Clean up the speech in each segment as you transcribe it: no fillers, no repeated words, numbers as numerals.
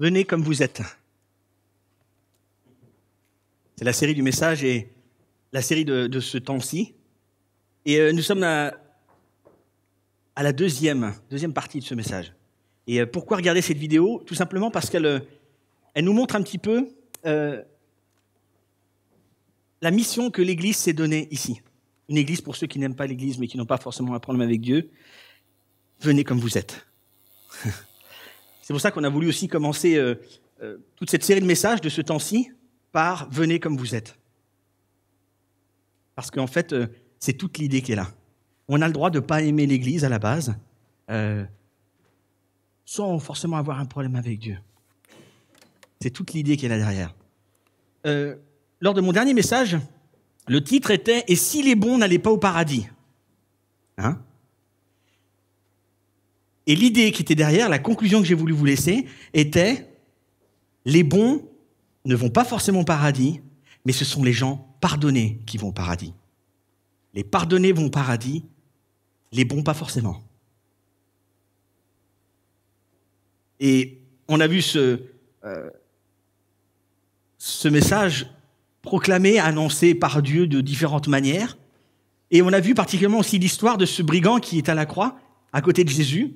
Venez comme vous êtes. C'est la série du message et la série de ce temps-ci. Et nous sommes à la deuxième partie de ce message. Et pourquoi regarder cette vidéo? Tout simplement parce qu'elle nous montre un petit peu la mission que l'Église s'est donnée ici. Une Église pour ceux qui n'aiment pas l'Église mais qui n'ont pas forcément un problème avec Dieu. Venez comme vous êtes. C'est pour ça qu'on a voulu aussi commencer toute cette série de messages de ce temps-ci par « Venez comme vous êtes ». Parce qu'en fait, c'est toute l'idée qui est là. On a le droit de ne pas aimer l'Église à la base, sans forcément avoir un problème avec Dieu. C'est toute l'idée qui est là derrière. Lors de mon dernier message, le titre était « Et si les bons n'allaient pas au paradis ?» Hein ? Et l'idée qui était derrière, la conclusion que j'ai voulu vous laisser, était les bons ne vont pas forcément au paradis, mais ce sont les gens pardonnés qui vont au paradis. Les pardonnés vont au paradis, les bons pas forcément. Et on a vu ce message proclamé, annoncé par Dieu de différentes manières. Et on a vu particulièrement aussi l'histoire de ce brigand qui est à la croix, à côté de Jésus,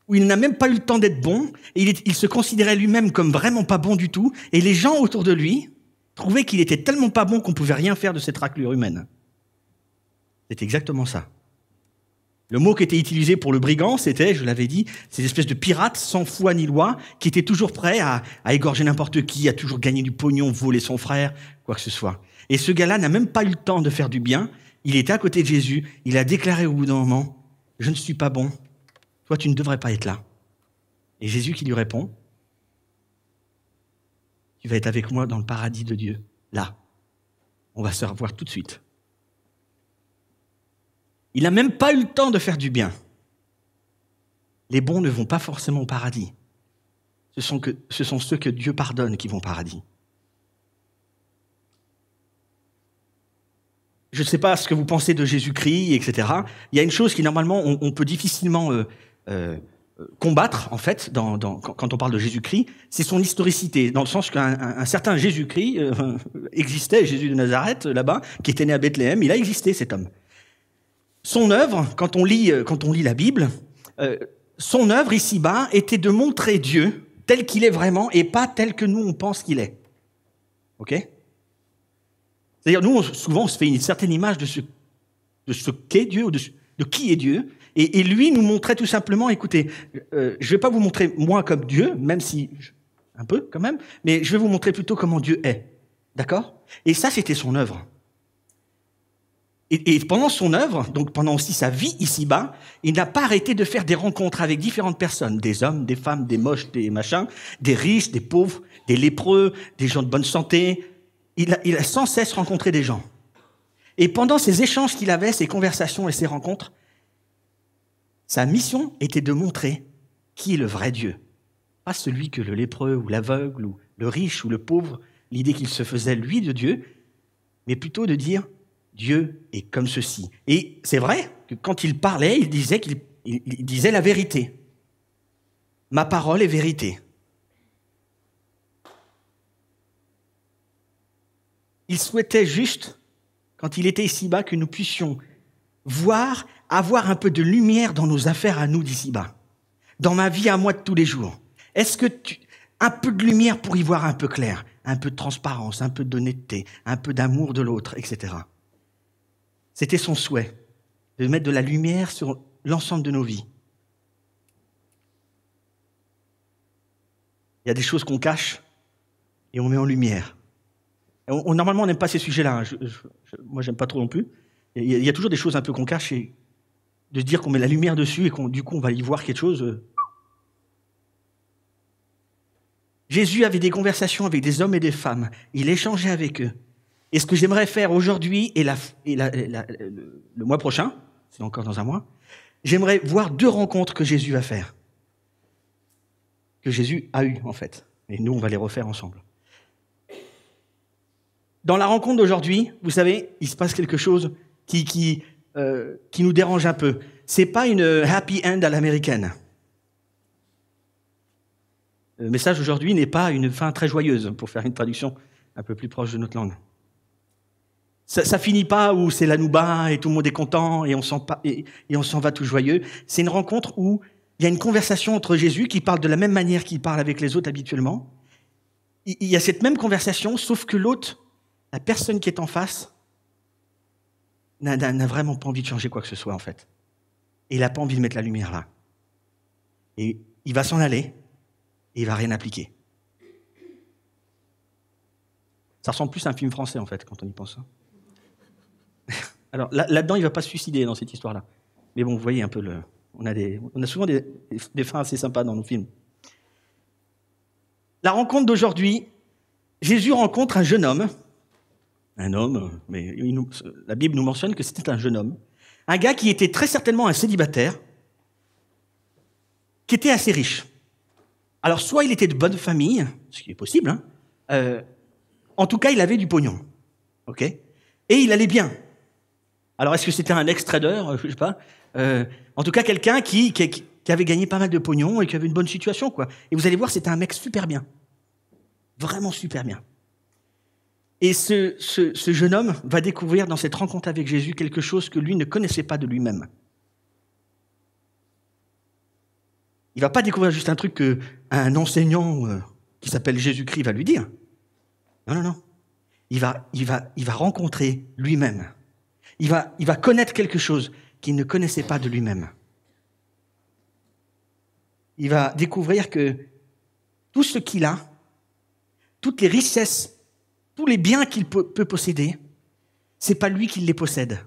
où il n'a même pas eu le temps d'être bon, et il se considérait lui-même comme vraiment pas bon du tout, et les gens autour de lui trouvaient qu'il était tellement pas bon qu'on pouvait rien faire de cette raclure humaine. C'est exactement ça. Le mot qui était utilisé pour le brigand, c'était, je l'avais dit, ces espèces de pirates sans foi ni loi, qui étaient toujours prêts à égorger n'importe qui, à toujours gagner du pognon, voler son frère, quoi que ce soit. Et ce gars-là n'a même pas eu le temps de faire du bien, il était à côté de Jésus, il a déclaré au bout d'un moment, « Je ne suis pas bon. Toi, tu ne devrais pas être là. » Et Jésus qui lui répond, « Tu vas être avec moi dans le paradis de Dieu, là. On va se revoir tout de suite. » Il n'a même pas eu le temps de faire du bien. Les bons ne vont pas forcément au paradis. Ce sont ceux que Dieu pardonne qui vont au paradis. Je ne sais pas ce que vous pensez de Jésus-Christ, etc. Il y a une chose qui, normalement, on peut difficilement combattre, en fait, quand on parle de Jésus-Christ, c'est son historicité, dans le sens qu'un certain Jésus-Christ existait, Jésus de Nazareth, là-bas, qui était né à Bethléem, il a existé, cet homme. Son œuvre, quand on lit la Bible, son œuvre ici-bas était de montrer Dieu tel qu'il est vraiment et pas tel que nous, on pense qu'il est. OK ? C'est-à-dire, nous, souvent, on se fait une certaine image de ce qu'est Dieu, ou de qui est Dieu. Et lui nous montrait tout simplement, écoutez, je ne vais pas vous montrer moi comme Dieu, même si, un peu quand même, mais je vais vous montrer plutôt comment Dieu est. D'accord ? Et ça, c'était son œuvre. Et pendant son œuvre, donc pendant aussi sa vie ici-bas, il n'a pas arrêté de faire des rencontres avec différentes personnes, des hommes, des femmes, des moches, des machins, des riches, des pauvres, des lépreux, des gens de bonne santé. Il a sans cesse rencontré des gens. Et pendant ces échanges qu'il avait, ces conversations et ces rencontres, sa mission était de montrer qui est le vrai Dieu. Pas celui que le lépreux ou l'aveugle ou le riche ou le pauvre, l'idée qu'il se faisait lui de Dieu, mais plutôt de dire Dieu est comme ceci. Et c'est vrai que quand il parlait, il disait la vérité. Ma parole est vérité. Il souhaitait juste, quand il était ici-bas, que nous puissions voir, avoir un peu de lumière dans nos affaires à nous d'ici-bas. Dans ma vie à moi de tous les jours. Est-ce que un peu de lumière pour y voir un peu clair, un peu de transparence, un peu d'honnêteté, un peu d'amour de l'autre, etc. C'était son souhait, de mettre de la lumière sur l'ensemble de nos vies. Il y a des choses qu'on cache et on met en lumière. Normalement, on n'aime pas ces sujets-là. Hein. Moi, j'aime pas trop non plus. Il y a toujours des choses un peu qu'on cache et de se dire qu'on met la lumière dessus et du coup, on va y voir quelque chose. Jésus avait des conversations avec des hommes et des femmes. Il échangeait avec eux. Et ce que j'aimerais faire aujourd'hui et le mois prochain, c'est encore dans un mois, j'aimerais voir 2 rencontres que Jésus va faire. Que Jésus a eues, en fait. Et nous, on va les refaire ensemble. Dans la rencontre d'aujourd'hui, vous savez, il se passe quelque chose qui nous dérange un peu. C'est pas une happy end à l'américaine. Le message aujourd'hui n'est pas une fin très joyeuse, pour faire une traduction un peu plus proche de notre langue. Ça finit pas où c'est la nouba et tout le monde est content et on s'en va tout joyeux. C'est une rencontre où il y a une conversation entre Jésus qui parle de la même manière qu'il parle avec les autres habituellement. Il y a cette même conversation, sauf que l'autre, la personne qui est en face, n'a vraiment pas envie de changer quoi que ce soit, en fait. Et il n'a pas envie de mettre la lumière là. Et il va s'en aller et il va rien appliquer. Ça ressemble plus à un film français, en fait, quand on y pense. Alors, là-dedans, il ne va pas se suicider dans cette histoire-là. Mais bon, vous voyez un peu on a souvent des fins assez sympas dans nos films. La rencontre d'aujourd'hui, Jésus rencontre un jeune homme. Un homme, mais la Bible nous mentionne que c'était un jeune homme. Un gars qui était très certainement un célibataire, qui était assez riche. Alors, soit il était de bonne famille, ce qui est possible, hein, en tout cas, il avait du pognon. Ok ? Et il allait bien. Alors, est-ce que c'était un ex-trader ? Je sais pas. En tout cas, quelqu'un qui avait gagné pas mal de pognon et qui avait une bonne situation, quoi. Et vous allez voir, c'était un mec super bien. Vraiment super bien. Et ce jeune homme va découvrir dans cette rencontre avec Jésus quelque chose que lui ne connaissait pas de lui-même. Il ne va pas découvrir juste un truc qu'un enseignant qui s'appelle Jésus-Christ va lui dire. Non. Il va rencontrer lui-même. Il va connaître quelque chose qu'il ne connaissait pas de lui-même. Il va découvrir que tout ce qu'il a, toutes les richesses, tous les biens qu'il peut posséder, c'est pas lui qui les possède.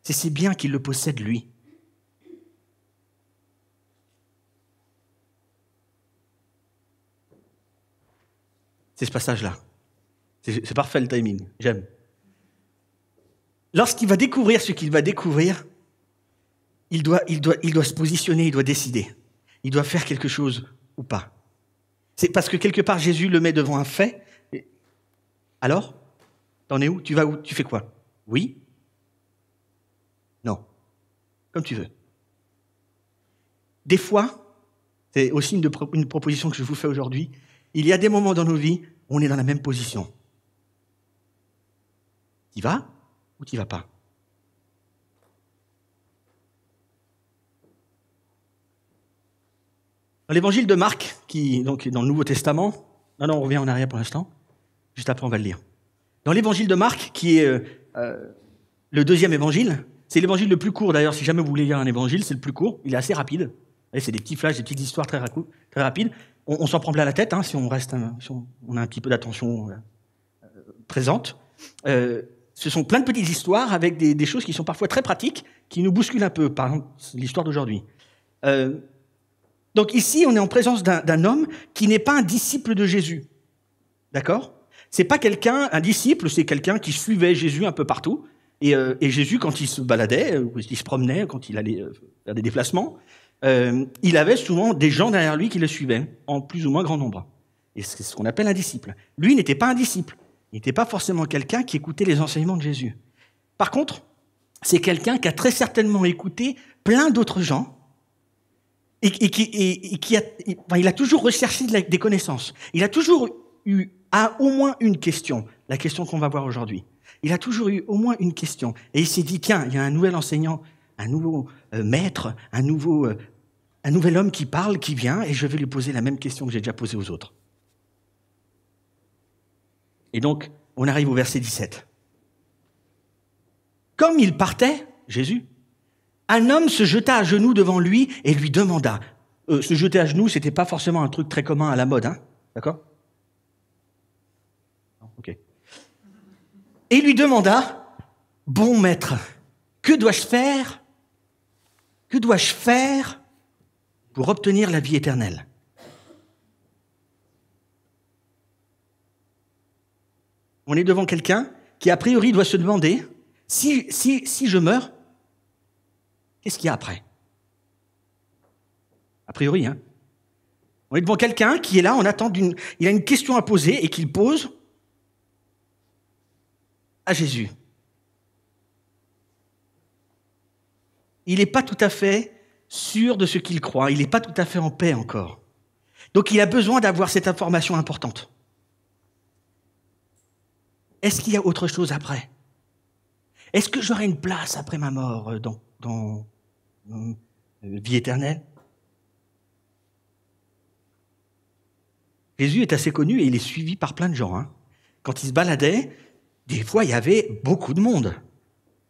C'est ses biens qui le possèdent lui. C'est ce passage-là. C'est parfait le timing, j'aime. Lorsqu'il va découvrir ce qu'il va découvrir, il doit se positionner, il doit décider. Il doit faire quelque chose ou pas. C'est parce que quelque part, Jésus le met devant un fait. Alors, t'en es où ? Tu vas où ? Tu fais quoi ? Oui ? Non. Comme tu veux. Des fois, c'est aussi une proposition que je vous fais aujourd'hui, il y a des moments dans nos vies où on est dans la même position. T'y vas ou t'y vas pas ? Dans l'évangile de Marc, qui donc est dans le Nouveau Testament, non, on revient en arrière pour l'instant, juste après on va le lire. Dans l'évangile de Marc, qui est le 2e évangile, c'est l'évangile le plus court d'ailleurs, si jamais vous voulez lire un évangile, c'est le plus court, il est assez rapide. C'est des petits flashs, des petites histoires très rapides. On s'en prend plein la tête si on a un petit peu d'attention présente. Ce sont plein de petites histoires avec des choses qui sont parfois très pratiques, qui nous bousculent un peu, par exemple l'histoire d'aujourd'hui. Donc ici, on est en présence d'un homme qui n'est pas un disciple de Jésus. D'accord ? C'est pas un disciple, c'est quelqu'un qui suivait Jésus un peu partout. Et Jésus, quand il se baladait, ou il se promenait, quand il allait faire des déplacements, il avait souvent des gens derrière lui qui le suivaient, en plus ou moins grand nombre. Et c'est ce qu'on appelle un disciple. Lui n'était pas un disciple. Il n'était pas forcément quelqu'un qui écoutait les enseignements de Jésus. Par contre, c'est quelqu'un qui a très certainement écouté plein d'autres gens et il a toujours recherché des connaissances. Il a toujours eu a au moins une question, la question qu'on va voir aujourd'hui. Il a toujours eu au moins une question. Et il s'est dit, tiens, il y a un nouvel enseignant, un nouveau maître, un nouvel homme qui parle, qui vient, et je vais lui poser la même question que j'ai déjà posée aux autres. Et donc, on arrive au verset 17. Comme il partait, Jésus, un homme se jeta à genoux devant lui et lui demanda. Se jeter à genoux, c'était pas forcément un truc très commun à la mode, hein, d'accord? Ok. Et il lui demanda, bon maître, que dois-je faire? Que dois-je faire pour obtenir la vie éternelle? On est devant quelqu'un qui, a priori, doit se demander, si je meurs, qu'est-ce qu'il y a après? A priori, hein. On est devant quelqu'un qui est là, il a une question à poser et qu'il pose à Jésus. Il n'est pas tout à fait sûr de ce qu'il croit, il n'est pas tout à fait en paix encore. Donc il a besoin d'avoir cette information importante. Est-ce qu'il y a autre chose après? Est-ce que j'aurai une place après ma mort dans vie éternelle? Jésus est assez connu et il est suivi par plein de gens. Hein. Quand il se baladait, des fois, il y avait beaucoup de monde.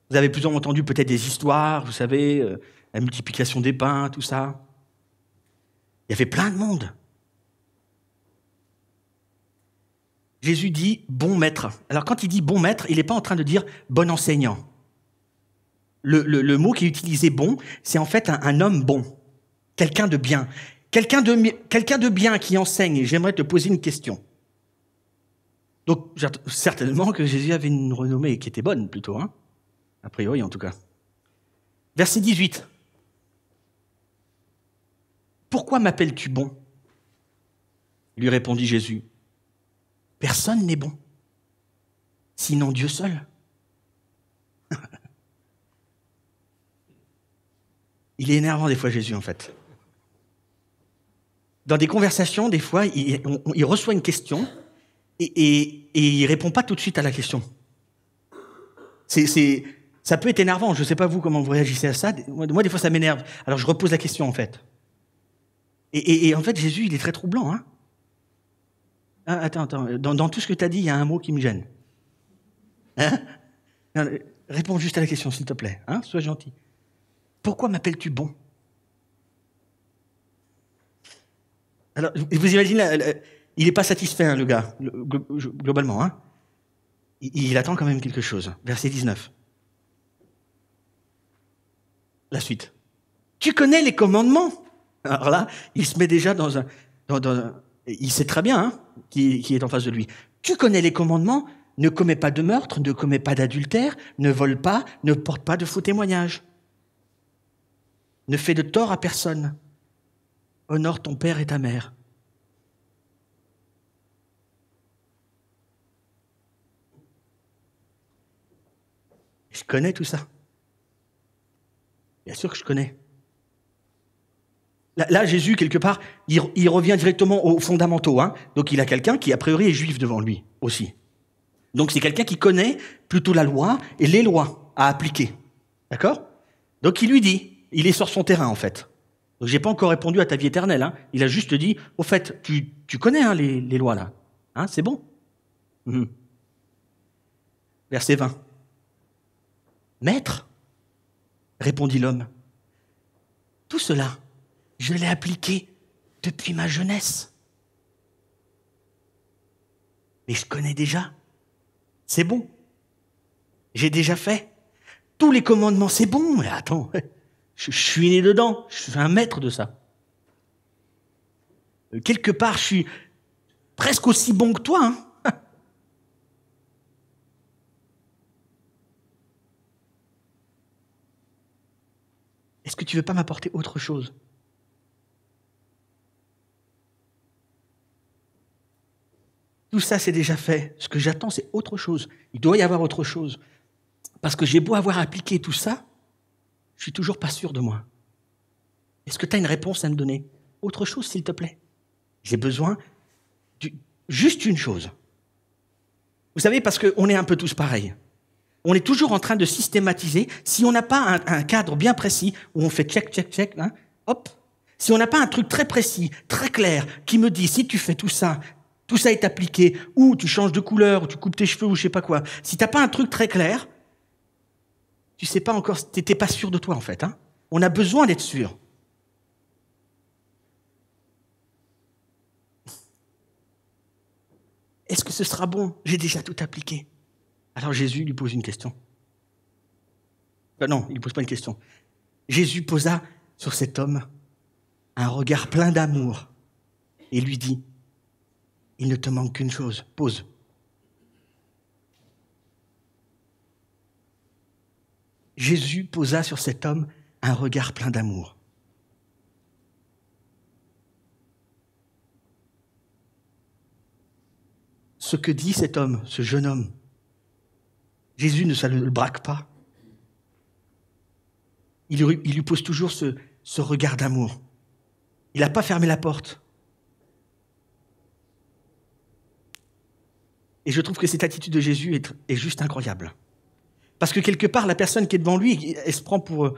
Vous avez plus entendu peut-être des histoires, vous savez, la multiplication des pains, tout ça. Il y avait plein de monde. Jésus dit « bon maître ». Alors quand il dit « bon maître », il n'est pas en train de dire « bon enseignant ». Le mot qui est utilisé « bon », c'est en fait un homme bon, quelqu'un de bien. Quelqu'un de bien qui enseigne. Et j'aimerais te poser une question. Donc, certainement que Jésus avait une renommée qui était bonne, plutôt, hein, a priori en tout cas. Verset 18. « Pourquoi m'appelles-tu bon ?» lui répondit Jésus. « Personne n'est bon, sinon Dieu seul. » Il est énervant des fois, Jésus, en fait. Dans des conversations, des fois, il reçoit une question et il répond pas tout de suite à la question. Ça peut être énervant. Je ne sais pas vous comment vous réagissez à ça. Moi, des fois, ça m'énerve. Alors, je repose la question, en fait. Et en fait, Jésus, il est très troublant. Hein. Ah, attends. Dans tout ce que tu as dit, il y a un mot qui me gêne. Hein? Non, réponds juste à la question, s'il te plaît. Hein? Sois gentil. Pourquoi m'appelles-tu bon? Alors, vous imaginez, il n'est pas satisfait, hein, le gars, globalement. Hein. Il attend quand même quelque chose. Verset 19. La suite. Tu connais les commandements. Alors là, il se met déjà dans un... il sait très bien hein, qui est en face de lui. Tu connais les commandements. Ne commets pas de meurtre, ne commets pas d'adultère, ne vole pas, ne porte pas de faux témoignages. Ne fais de tort à personne. Honore ton père et ta mère. Je connais tout ça. Bien sûr que je connais. Là, Jésus, quelque part, il revient directement aux fondamentaux. Hein. Donc, il a quelqu'un qui, a priori, est juif devant lui aussi. Donc, c'est quelqu'un qui connaît plutôt la loi et les lois à appliquer. D'accord? Donc, il lui dit, il est sur son terrain, en fait. Donc, j'ai pas encore répondu à ta vie éternelle. Hein. Il a juste dit, au fait, tu connais hein, les lois, là. Hein, c'est bon. Verset 20. Maître, répondit l'homme, tout cela, je l'ai appliqué depuis ma jeunesse. Mais je connais déjà. C'est bon. J'ai déjà fait. Tous les commandements, c'est bon. Mais attends, je suis né dedans. Je suis un maître de ça. Quelque part, je suis presque aussi bon que toi. Hein. Est-ce que tu veux pas m'apporter autre chose? Tout ça, c'est déjà fait. Ce que j'attends, c'est autre chose. Il doit y avoir autre chose. Parce que j'ai beau avoir appliqué tout ça, je suis toujours pas sûr de moi. Est-ce que tu as une réponse à me donner? Autre chose, s'il te plaît. J'ai besoin juste une chose. Vous savez, parce qu'on est un peu tous pareils. On est toujours en train de systématiser. Si on n'a pas un cadre bien précis, où on fait check, check, check, hein, hop. Si on n'a pas un truc très précis, très clair, qui me dit, si tu fais tout ça est appliqué, ou tu changes de couleur, ou tu coupes tes cheveux, ou je sais pas quoi. Si t'as pas un truc très clair, tu sais pas encore, t'es pas sûr de toi, en fait, hein. On a besoin d'être sûr. Est-ce que ce sera bon? J'ai déjà tout appliqué. Alors Jésus lui pose une question. Non, il ne pose pas une question. Jésus posa sur cet homme un regard plein d'amour et lui dit, il ne te manque qu'une chose, pose. Jésus posa sur cet homme un regard plein d'amour. Ce que dit cet homme, ce jeune homme, Jésus ne le braque pas. Il lui pose toujours ce regard d'amour. Il n'a pas fermé la porte. Et je trouve que cette attitude de Jésus est juste incroyable. Parce que quelque part, la personne qui est devant lui, elle se prend pour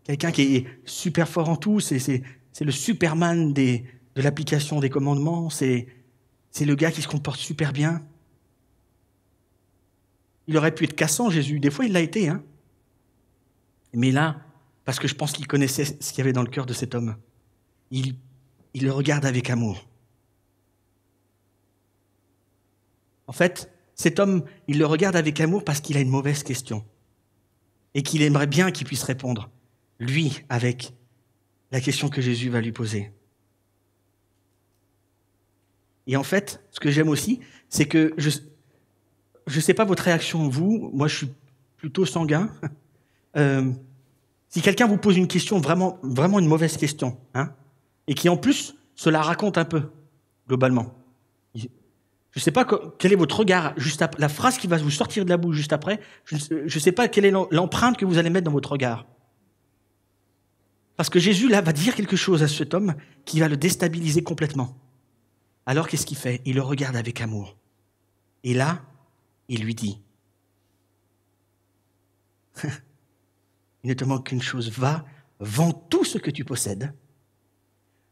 quelqu'un qui est super fort en tout. C'est le Superman de l'application des commandements. C'est le gars qui se comporte super bien. Il aurait pu être cassant, Jésus. Des fois, il l'a été, hein. Mais là, parce que je pense qu'il connaissait ce qu'il y avait dans le cœur de cet homme, il le regarde avec amour. En fait, cet homme, il le regarde avec amour parce qu'il a une mauvaise question et qu'il aimerait bien qu'il puisse répondre, lui, avec la question que Jésus va lui poser. Et en fait, ce que j'aime aussi, c'est que je ne sais pas votre réaction, vous, moi je suis plutôt sanguin. Si quelqu'un vous pose une question, vraiment, vraiment une mauvaise question, hein, et qui en plus se la raconte un peu, globalement. Je ne sais pas quel est votre regard, juste après, la phrase qui va vous sortir de la bouche juste après, je ne sais pas quelle est l'empreinte que vous allez mettre dans votre regard. Parce que Jésus, là, va dire quelque chose à cet homme qui va le déstabiliser complètement. Alors, qu'est-ce qu'il fait? Il le regarde avec amour. Et là, il lui dit, il ne te manque qu'une chose, va, vends tout ce que tu possèdes,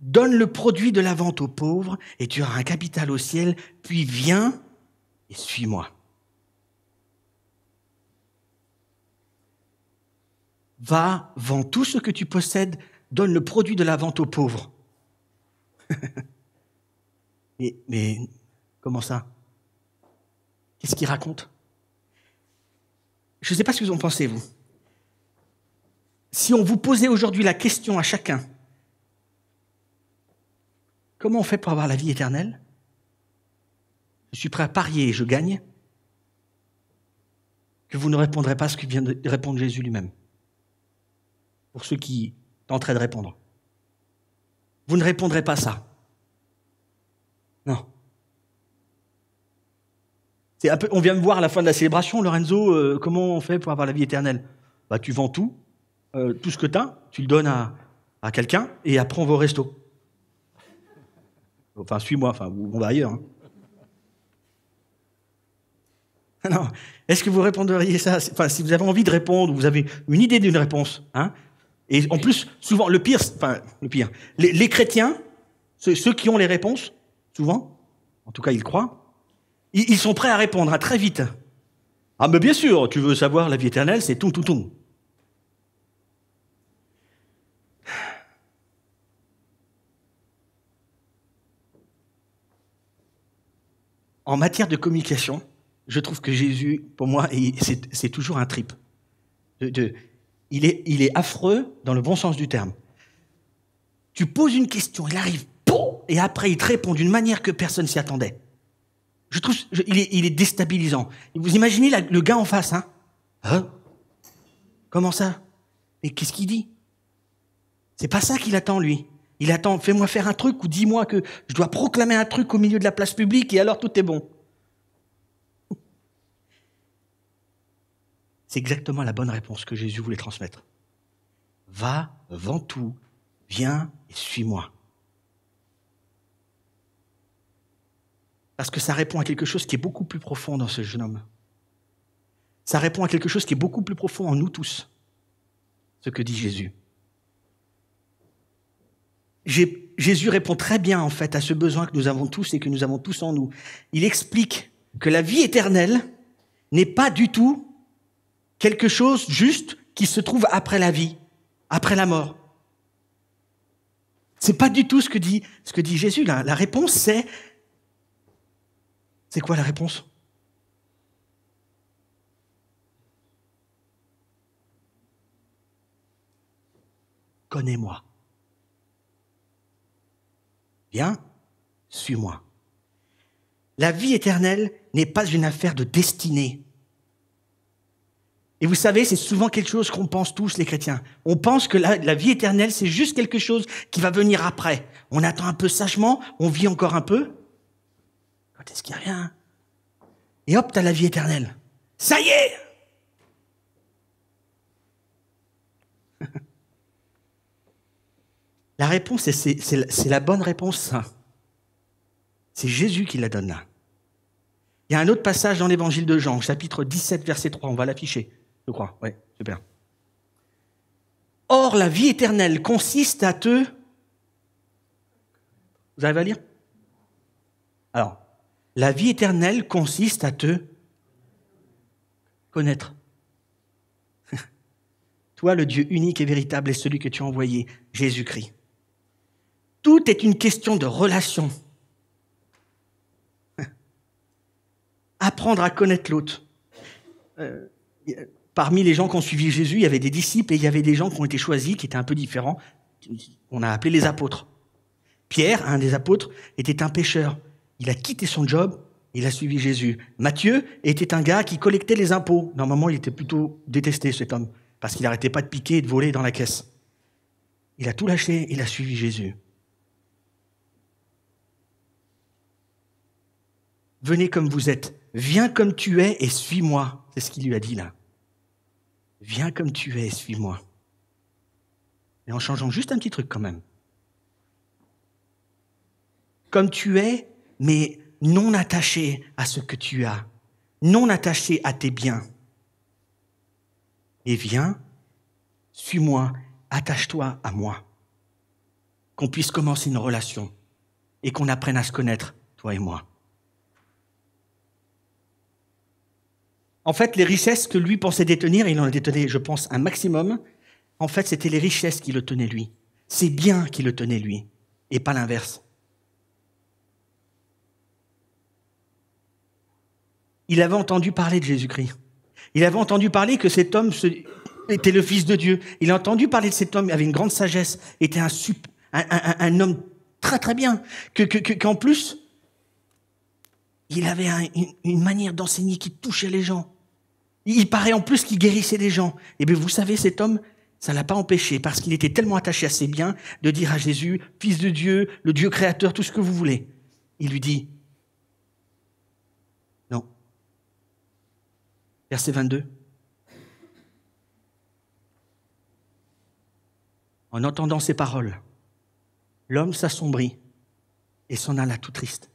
donne le produit de la vente aux pauvres et tu auras un capital au ciel, puis viens et suis-moi. Va, vends tout ce que tu possèdes, donne le produit de la vente aux pauvres. mais comment ça? Qu'est-ce qu'il raconte? Je ne sais pas ce que vous en pensez, vous. Si on vous posait aujourd'hui la question à chacun, comment on fait pour avoir la vie éternelle? Je suis prêt à parier et je gagne que vous ne répondrez pas à ce que vient de répondre Jésus lui-même. Pour ceux qui tenteraient de répondre. Vous ne répondrez pas ça. Non. C'est un peu, on vient me voir à la fin de la célébration, Lorenzo, comment on fait pour avoir la vie éternelle? Bah, tu vends tout ce que tu as, tu le donnes à quelqu'un, et après on va au resto. Enfin, suis-moi, enfin, on va ailleurs. Hein. Non. Est-ce que vous répondriez ça? Enfin, si vous avez envie de répondre, vous avez une idée d'une réponse, hein? Et en plus, souvent, le pire, les chrétiens, ceux qui ont les réponses, souvent, en tout cas ils croient, ils sont prêts à répondre très vite. Ah, mais bien sûr, tu veux savoir la vie éternelle, c'est tout. En matière de communication, je trouve que Jésus, pour moi, c'est toujours un trip. Il est affreux dans le bon sens du terme. Tu poses une question, il arrive, et après il te répond d'une manière que personne s'y attendait. Je trouve, il est déstabilisant. Vous imaginez le gars en face, hein? Comment ça? Mais qu'est-ce qu'il dit? C'est pas ça qu'il attend, lui. Il attend, fais-moi faire un truc ou dis-moi que je dois proclamer un truc au milieu de la place publique et alors tout est bon. C'est exactement la bonne réponse que Jésus voulait transmettre. Va, vends tout, viens et suis-moi. Parce que ça répond à quelque chose qui est beaucoup plus profond dans ce jeune homme. Ça répond à quelque chose qui est beaucoup plus profond en nous tous, ce que dit Jésus. Jésus répond très bien, en fait, à ce besoin que nous avons tous et que nous avons tous en nous. Il explique que la vie éternelle n'est pas du tout quelque chose juste qui se trouve après la vie, après la mort. C'est pas du tout ce que dit Jésus. La réponse, c'est quoi la réponse? Connais-moi. Viens, suis-moi. La vie éternelle n'est pas une affaire de destinée. Et vous savez, c'est souvent quelque chose qu'on pense tous, les chrétiens. On pense que la vie éternelle, c'est juste quelque chose qui va venir après. On attend un peu sagement, on vit encore un peu. Quand est-ce qu'il n'y a rien? Et hop, t'as la vie éternelle. Ça y est! La réponse, c'est la bonne réponse, ça. C'est Jésus qui la donne là. Il y a un autre passage dans l'évangile de Jean, chapitre 17, verset 3. On va l'afficher, je crois. Oui, super. Or, la vie éternelle consiste à te... Vous arrivez à lire? Alors, la vie éternelle consiste à te connaître. Toi, le Dieu unique et véritable est celui que tu as envoyé, Jésus-Christ. Tout est une question de relation. Apprendre à connaître l'autre. Parmi les gens qui ont suivi Jésus, il y avait des disciples et il y avait des gens qui ont été choisis, qui étaient un peu différents. On a appelé les apôtres. Pierre, un des apôtres, était un pêcheur. Il a quitté son job, il a suivi Jésus. Matthieu était un gars qui collectait les impôts. Normalement, il était plutôt détesté, cet homme, parce qu'il n'arrêtait pas de piquer et de voler dans la caisse. Il a tout lâché, il a suivi Jésus. Venez comme vous êtes, viens comme tu es et suis-moi. C'est ce qu'il lui a dit là. Viens comme tu es et suis-moi. Et en changeant juste un petit truc quand même. Comme tu es, mais non attaché à ce que tu as, non attaché à tes biens. Et viens, suis-moi, attache-toi à moi. Qu'on puisse commencer une relation et qu'on apprenne à se connaître, toi et moi. En fait, les richesses que lui pensait détenir, il en a détenu, je pense, un maximum. En fait, c'était les richesses qui le tenaient lui. C'est bien qui le tenaient lui, et pas l'inverse. Il avait entendu parler de Jésus-Christ. Il avait entendu parler que cet homme était le Fils de Dieu. Il a entendu parler de cet homme, il avait une grande sagesse, était un homme très très bien. Qu'en plus, il avait une manière d'enseigner qui touchait les gens. Il paraît en plus qu'il guérissait des gens. Et bien vous savez, cet homme, ça ne l'a pas empêché, parce qu'il était tellement attaché à ses biens, de dire à Jésus, Fils de Dieu, le Dieu créateur, tout ce que vous voulez. Il lui dit, non. Verset 22. En entendant ces paroles, l'homme s'assombrit et s'en alla tout triste.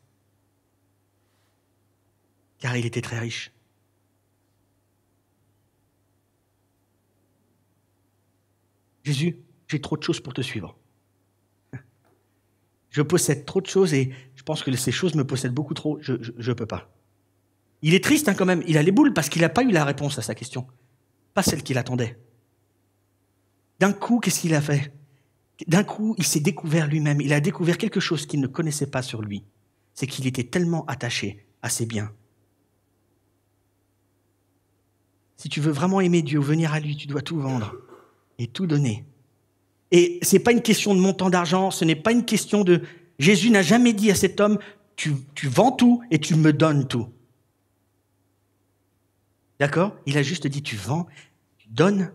Car il était très riche. Jésus, j'ai trop de choses pour te suivre. Je possède trop de choses et je pense que ces choses me possèdent beaucoup trop. Je ne peux pas. Il est triste quand même. Il a les boules parce qu'il n'a pas eu la réponse à sa question. Pas celle qu'il attendait. D'un coup, qu'est-ce qu'il a fait? D'un coup, il s'est découvert lui-même. Il a découvert quelque chose qu'il ne connaissait pas sur lui. C'est qu'il était tellement attaché à ses biens. Si tu veux vraiment aimer Dieu ou venir à lui, tu dois tout vendre et tout donner. Et ce n'est pas une question de montant d'argent, ce n'est pas une question de... Jésus n'a jamais dit à cet homme, tu vends tout et tu me donnes tout. D'accord? Il a juste dit, tu vends, tu donnes,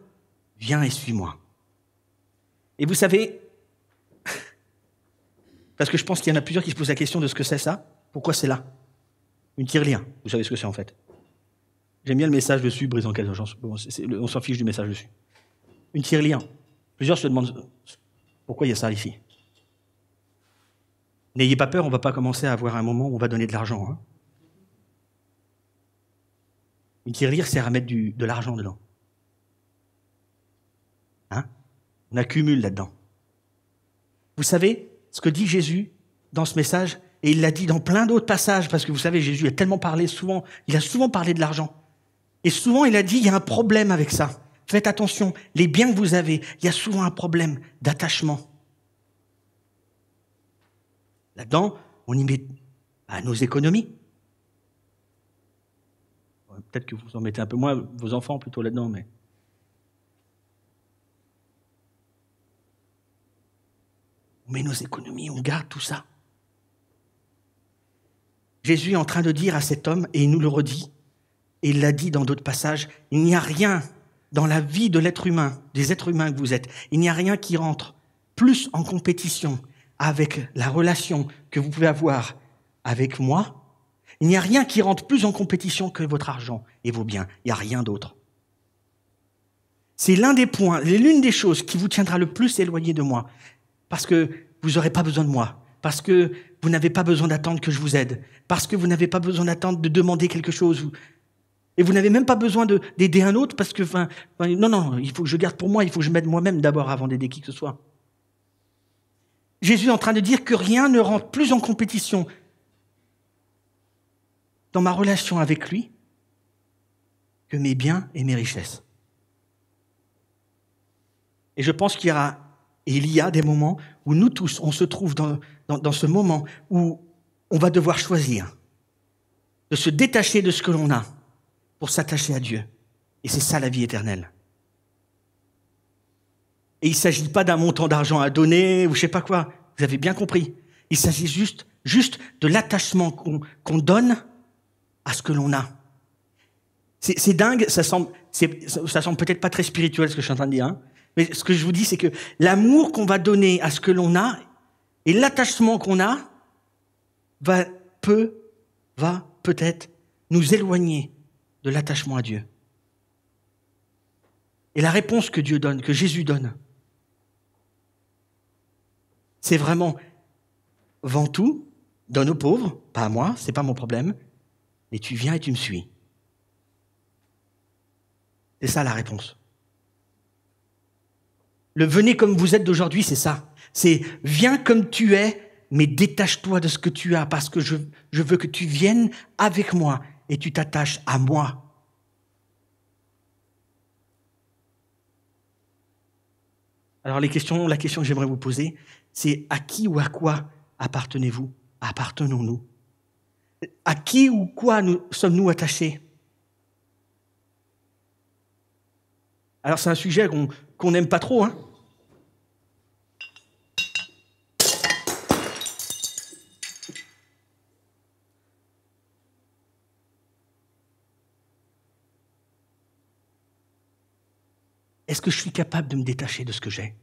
viens et suis-moi. Et vous savez, parce que je pense qu'il y en a plusieurs qui se posent la question de ce que c'est ça, pourquoi c'est là? Une tirelire, vous savez ce que c'est en fait. J'aime bien le message dessus, brisant quelque chose. Bon, on s'en fiche du message dessus. Une tirelire. Plusieurs se demandent pourquoi il y a ça ici. N'ayez pas peur, on ne va pas commencer à avoir un moment où on va donner de l'argent. Hein. Une tirelire sert à mettre de l'argent dedans. Hein? On accumule là-dedans. Vous savez ce que dit Jésus dans ce message? Et il l'a dit dans plein d'autres passages, parce que vous savez, Jésus a tellement parlé souvent, il a souvent parlé de l'argent. Et souvent, il a dit, il y a un problème avec ça. Faites attention, les biens que vous avez, il y a souvent un problème d'attachement. Là-dedans, on y met nos économies. Peut-être que vous en mettez un peu moins, vos enfants plutôt là-dedans, mais... On met nos économies, on garde tout ça. Jésus est en train de dire à cet homme, et il nous le redit, et il l'a dit dans d'autres passages, il n'y a rien dans la vie de l'être humain, des êtres humains que vous êtes, il n'y a rien qui rentre plus en compétition avec la relation que vous pouvez avoir avec moi. Il n'y a rien qui rentre plus en compétition que votre argent et vos biens. Il n'y a rien d'autre. C'est l'un des points, l'une des choses qui vous tiendra le plus éloigné de moi, parce que vous n'aurez pas besoin de moi, parce que vous n'avez pas besoin d'attendre que je vous aide, parce que vous n'avez pas besoin d'attendre de demander quelque chose, et vous n'avez même pas besoin d'aider un autre, parce que, non, il faut que je garde pour moi, il faut que je m'aide moi-même d'abord avant d'aider qui que ce soit. Jésus est en train de dire que rien ne rentre plus en compétition dans ma relation avec lui que mes biens et mes richesses. Et je pense qu'il y aura, et il y a des moments où nous tous, on se trouve dans ce moment où on va devoir choisir de se détacher de ce que l'on a pour s'attacher à Dieu. Et c'est ça la vie éternelle. Et il ne s'agit pas d'un montant d'argent à donner ou je ne sais pas quoi. Vous avez bien compris. Il s'agit juste de l'attachement qu'on donne à ce que l'on a. C'est dingue, ça semble peut-être pas très spirituel ce que je suis en train de dire, hein, mais ce que je vous dis, c'est que l'amour qu'on va donner à ce que l'on a et l'attachement qu'on a va peut-être nous éloigner de l'attachement à Dieu. Et la réponse que Dieu donne, que Jésus donne, c'est vraiment vends tout, donne aux pauvres, pas à moi, c'est pas mon problème, mais tu viens et tu me suis. C'est ça la réponse. Le venez comme vous êtes d'aujourd'hui, c'est ça. C'est viens comme tu es, mais détache-toi de ce que tu as, parce que je veux que tu viennes avec moi et tu t'attaches à moi. Alors la question que j'aimerais vous poser, c'est à qui ou à quoi appartenez-vous? Appartenons-nous? À qui ou quoi sommes-nous attachés? Alors c'est un sujet qu'on n'aime pas trop, hein. Est-ce que je suis capable de me détacher de ce que j'ai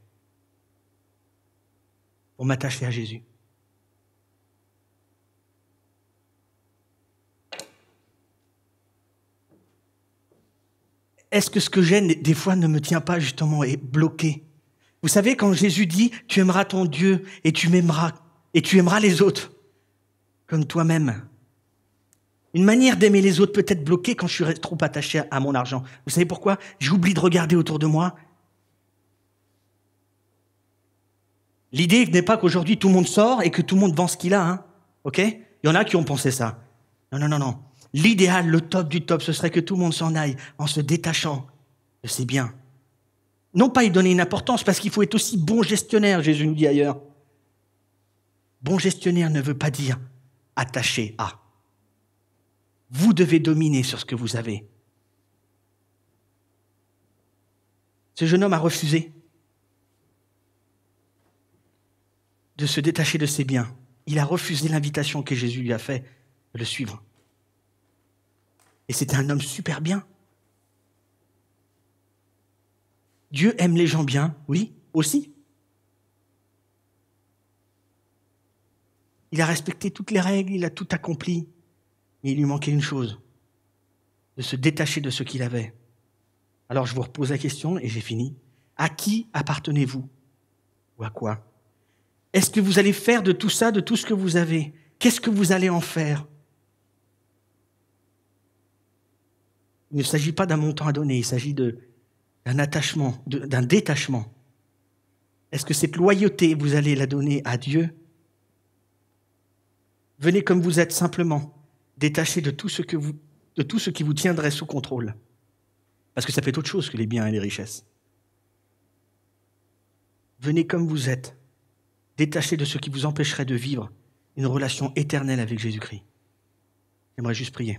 pour m'attacher à Jésus? Est-ce que ce que j'ai, des fois, ne me tient pas justement et est bloqué? Vous savez, quand Jésus dit « Tu aimeras ton Dieu et tu m'aimeras, et tu aimeras les autres comme toi-même », une manière d'aimer les autres peut être bloquée quand je suis trop attaché à mon argent. Vous savez pourquoi? J'oublie de regarder autour de moi. L'idée n'est pas qu'aujourd'hui tout le monde sort et que tout le monde vend ce qu'il a, hein. Ok? Il y en a qui ont pensé ça. Non. L'idéal, le top du top, ce serait que tout le monde s'en aille en se détachant de ses biens. Non pas y donner une importance, parce qu'il faut être aussi bon gestionnaire, Jésus nous dit ailleurs. Bon gestionnaire ne veut pas dire attaché à. Vous devez dominer sur ce que vous avez. Ce jeune homme a refusé de se détacher de ses biens. Il a refusé l'invitation que Jésus lui a faite de le suivre. Et c'était un homme super bien. Dieu aime les gens bien, oui, aussi. Il a respecté toutes les règles, il a tout accompli. Mais il lui manquait une chose, de se détacher de ce qu'il avait. Alors je vous repose la question et j'ai fini. À qui appartenez-vous? Ou à quoi? Est-ce que vous allez faire de tout ça, de tout ce que vous avez? Qu'est-ce que vous allez en faire? Il ne s'agit pas d'un montant à donner, il s'agit d'un attachement, d'un détachement. Est-ce que cette loyauté, vous allez la donner à Dieu? Venez comme vous êtes simplement, détachés de tout ce qui vous tiendrait sous contrôle. Parce que ça fait autre chose que les biens et les richesses. Venez comme vous êtes, détachés de ce qui vous empêcherait de vivre une relation éternelle avec Jésus-Christ. J'aimerais juste prier.